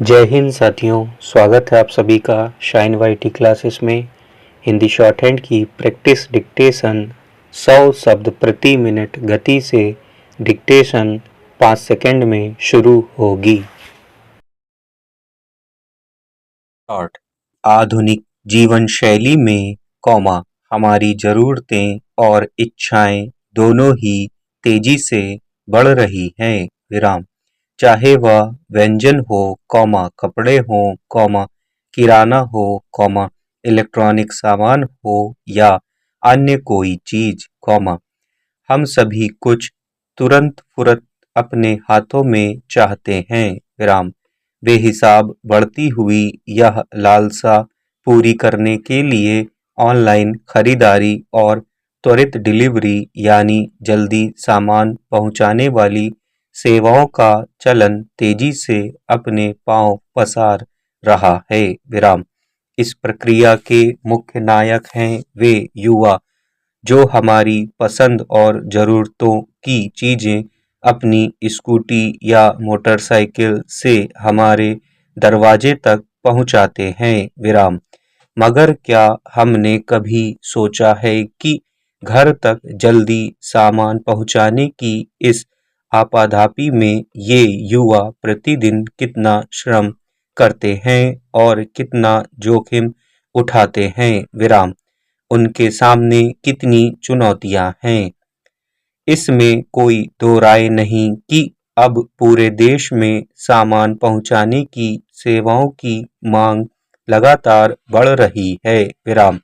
जय हिंद साथियों, स्वागत है आप सभी का शाइन वाईटी क्लासेस में। हिंदी शॉर्ट हैंड की प्रैक्टिस डिक्टेशन 100 शब्द प्रति मिनट गति से डिक्टेशन 5 सेकंड में शुरू होगी। शॉर्ट आधुनिक जीवन शैली में हमारी ज़रूरतें और इच्छाएं दोनों ही तेजी से बढ़ रही हैं। विराम चाहे वह व्यंजन हो, कपड़े हो, किराना हो, इलेक्ट्रॉनिक सामान हो या अन्य कोई चीज, हम सभी कुछ तुरंत फुरत अपने हाथों में चाहते हैं। विराम बेहिसाब बढ़ती हुई यह लालसा पूरी करने के लिए ऑनलाइन खरीदारी और त्वरित डिलीवरी यानी जल्दी सामान पहुंचाने वाली सेवाओं का चलन तेजी से अपने पांव पसार रहा है। विराम इस प्रक्रिया के मुख्य नायक हैं वे युवा जो हमारी पसंद और ज़रूरतों की चीज़ें अपनी स्कूटी या मोटरसाइकिल से हमारे दरवाजे तक पहुंचाते हैं। विराम मगर क्या हमने कभी सोचा है कि घर तक जल्दी सामान पहुंचाने की इस आपाधापी में ये युवा प्रतिदिन कितना श्रम करते हैं और कितना जोखिम उठाते हैं। विराम उनके सामने कितनी चुनौतियां हैं, इसमें कोई दो राय नहीं कि अब पूरे देश में सामान पहुंचाने की सेवाओं की मांग लगातार बढ़ रही है। विराम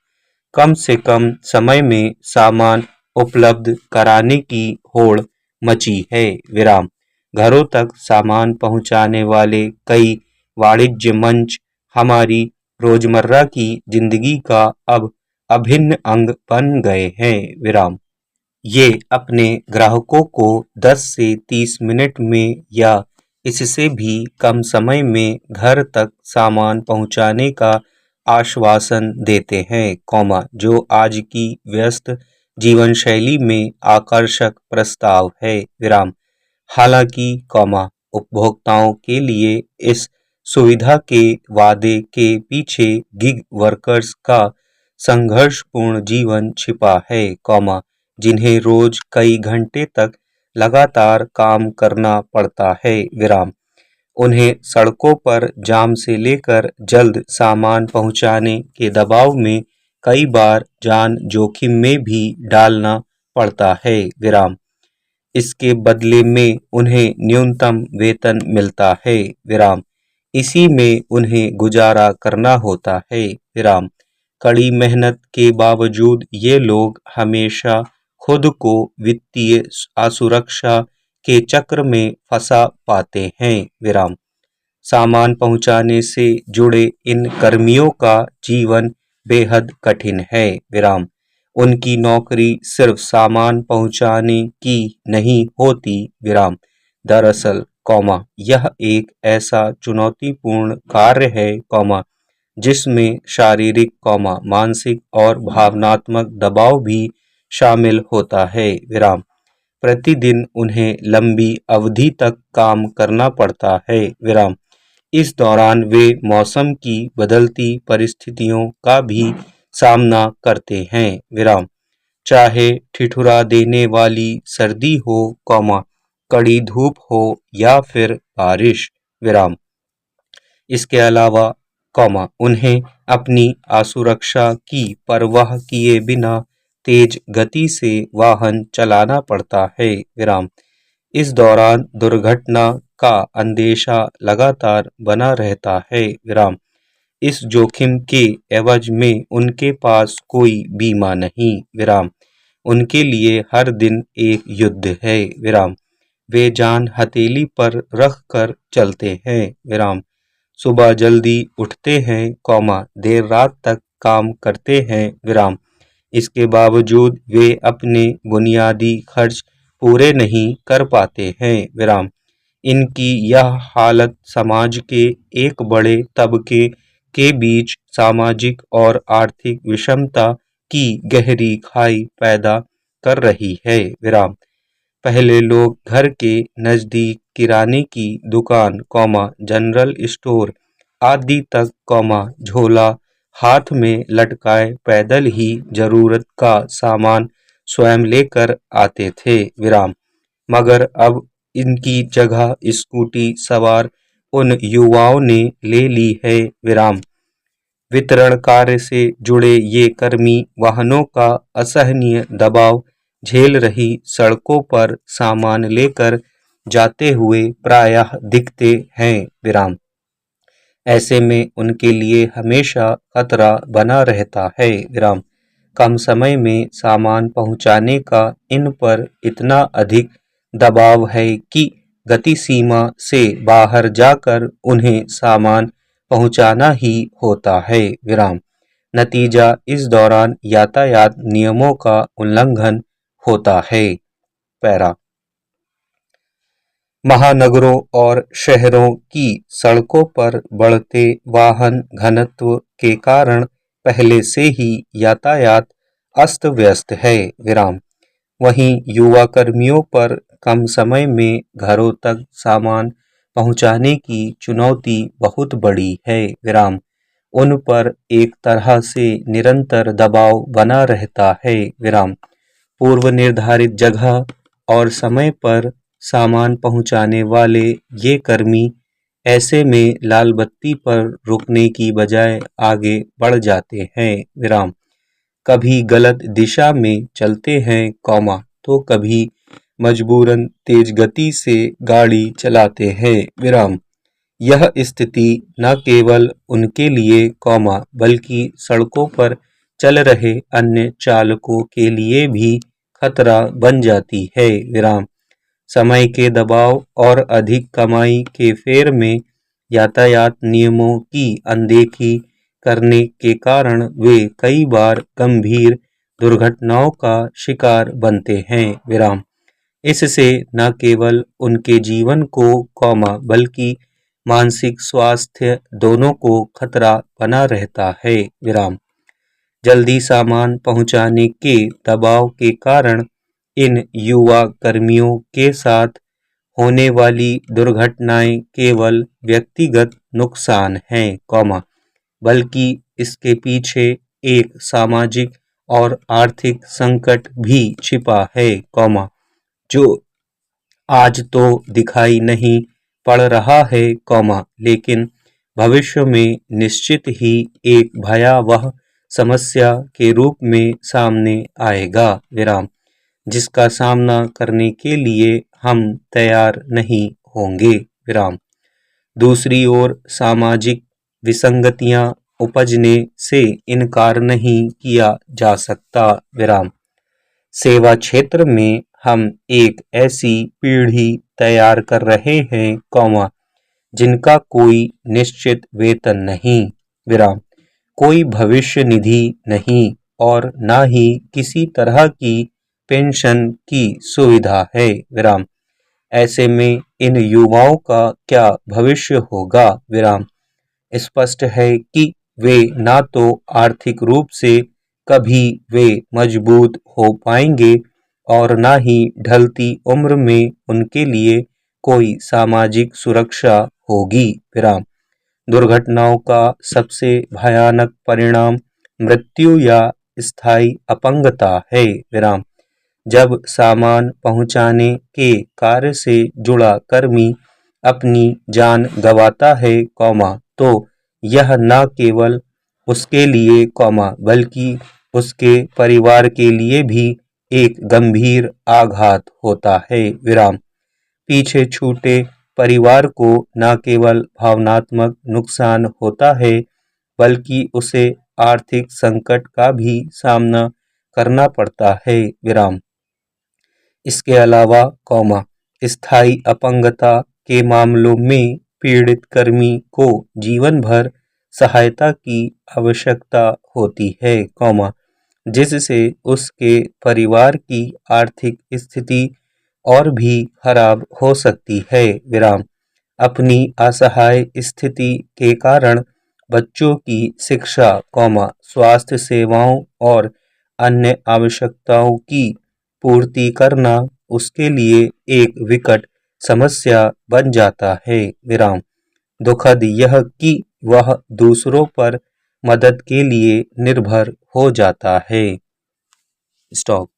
कम से कम समय में सामान उपलब्ध कराने की होड़ मची है। विराम घरों तक सामान पहुंचाने वाले कई वाणिज्य मंच हमारी रोजमर्रा की जिंदगी का अब अभिन्न अंग बन गए हैं। विराम ये अपने ग्राहकों को 10 से 30 मिनट में या इससे भी कम समय में घर तक सामान पहुंचाने का आश्वासन देते हैं, जो आज की व्यस्त जीवन शैली में आकर्षक प्रस्ताव है। विराम हालांकि उपभोक्ताओं के लिए इस सुविधा के वादे के पीछे गिग वर्कर्स का संघर्षपूर्ण जीवन छिपा है, जिन्हें रोज कई घंटे तक लगातार काम करना पड़ता है। विराम उन्हें सड़कों पर जाम से लेकर जल्द सामान पहुंचाने के दबाव में कई बार जान जोखिम में भी डालना पड़ता है। विराम इसके बदले में उन्हें न्यूनतम वेतन मिलता है। विराम इसी में उन्हें गुजारा करना होता है। विराम कड़ी मेहनत के बावजूद ये लोग हमेशा खुद को वित्तीय असुरक्षा के चक्र में फंसा पाते हैं। विराम सामान पहुंचाने से जुड़े इन कर्मियों का जीवन बेहद कठिन है। विराम उनकी नौकरी सिर्फ सामान पहुंचाने की नहीं होती। विराम दरअसल यह एक ऐसा चुनौतीपूर्ण कार्य है जिसमें शारीरिक मानसिक और भावनात्मक दबाव भी शामिल होता है। विराम प्रतिदिन उन्हें लंबी अवधि तक काम करना पड़ता है। विराम इस दौरान वे मौसम की बदलती परिस्थितियों का भी सामना करते हैं। विराम चाहे ठिठुरा देने वाली सर्दी हो, कड़ी धूप हो या फिर बारिश। विराम इसके अलावा उन्हें अपनी असुरक्षा की परवाह किए बिना तेज गति से वाहन चलाना पड़ता है। विराम इस दौरान दुर्घटना का अंदेशा लगातार बना रहता है। विराम इस जोखिम के एवज में उनके पास कोई बीमा नहीं। विराम उनके लिए हर दिन एक युद्ध है। विराम वे जान हथेली पर रख कर चलते हैं। विराम सुबह जल्दी उठते हैं, देर रात तक काम करते हैं। विराम इसके बावजूद वे अपने बुनियादी खर्च पूरे नहीं कर पाते हैं। विराम इनकी यह हालत समाज के एक बड़े तबके के बीच सामाजिक और आर्थिक विषमता की गहरी खाई पैदा कर रही है। विराम पहले लोग घर के नज़दीक किराने की दुकान, जनरल स्टोर आदि तक, झोला हाथ में लटकाए पैदल ही जरूरत का सामान स्वयं लेकर आते थे। मगर अब इनकी जगह स्कूटी सवार उन युवाओं ने ले ली है। वितरण कार्य से जुड़े ये कर्मी वाहनों का असहनीय दबाव झेल रही सड़कों पर सामान लेकर जाते हुए प्रायः दिखते हैं। ऐसे में उनके लिए हमेशा खतरा बना रहता है। कम समय में सामान पहुंचाने का इन पर इतना अधिक दबाव है कि गति सीमा से बाहर जाकर उन्हें सामान पहुंचाना ही होता है। नतीजा, इस दौरान यातायात नियमों का उल्लंघन होता है। पैरा महानगरों और शहरों की सड़कों पर बढ़ते वाहन घनत्व के कारण पहले से ही यातायात अस्त व्यस्त है। वहीं युवा कर्मियों पर कम समय में घरों तक सामान पहुंचाने की चुनौती बहुत बड़ी है। उन पर एक तरह से निरंतर दबाव बना रहता है। पूर्व निर्धारित जगह और समय पर सामान पहुंचाने वाले ये कर्मी ऐसे में लाल बत्ती पर रुकने की बजाय आगे बढ़ जाते हैं। कभी गलत दिशा में चलते हैं, तो कभी मजबूरन तेज गति से गाड़ी चलाते हैं। यह स्थिति न केवल उनके लिए, बल्कि सड़कों पर चल रहे अन्य चालकों के लिए भी खतरा बन जाती है। समय के दबाव और अधिक कमाई के फेर में यातायात नियमों की अनदेखी करने के कारण वे कई बार गंभीर दुर्घटनाओं का शिकार बनते हैं। इससे न केवल उनके जीवन को, बल्कि मानसिक स्वास्थ्य दोनों को खतरा बना रहता है। जल्दी सामान पहुंचाने के दबाव के कारण इन युवा कर्मियों के साथ होने वाली दुर्घटनाएं केवल व्यक्तिगत नुकसान हैं, बल्कि इसके पीछे एक सामाजिक और आर्थिक संकट भी छिपा है, जो आज तो दिखाई नहीं पड़ रहा है, लेकिन भविष्य में निश्चित ही एक भयावह समस्या के रूप में सामने आएगा। जिसका सामना करने के लिए हम तैयार नहीं होंगे। दूसरी ओर सामाजिक विसंगतियां उपजने से इनकार नहीं किया जा सकता। सेवा क्षेत्र में हम एक ऐसी पीढ़ी तैयार कर रहे हैं, जिनका कोई निश्चित वेतन नहीं, कोई भविष्य निधि नहीं और न ही किसी तरह की पेंशन की सुविधा है। ऐसे में इन युवाओं का क्या भविष्य होगा? स्पष्ट है कि वे ना तो आर्थिक रूप से कभी वे मजबूत हो पाएंगे और ना ही ढलती उम्र में उनके लिए कोई सामाजिक सुरक्षा होगी। दुर्घटनाओं का सबसे भयानक परिणाम मृत्यु या स्थायी अपंगता है। जब सामान पहुंचाने के कार्य से जुड़ा कर्मी अपनी जान गंवाता है, तो यह न केवल उसके लिए, बल्कि उसके परिवार के लिए भी एक गंभीर आघात होता है। पीछे छूटे परिवार को न केवल भावनात्मक नुकसान होता है, बल्कि उसे आर्थिक संकट का भी सामना करना पड़ता है। इसके अलावा, स्थायी अपंगता के मामलों में पीड़ित कर्मी को जीवन भर सहायता की आवश्यकता होती है, जिससे उसके परिवार की आर्थिक स्थिति और भी खराब हो सकती है। अपनी असहाय स्थिति के कारण बच्चों की शिक्षा, स्वास्थ्य सेवाओं और अन्य आवश्यकताओं की पूर्ति करना उसके लिए एक विकट समस्या बन जाता है। विराम। दुखद यह कि वह दूसरों पर मदद के लिए निर्भर हो जाता है। स्टॉप।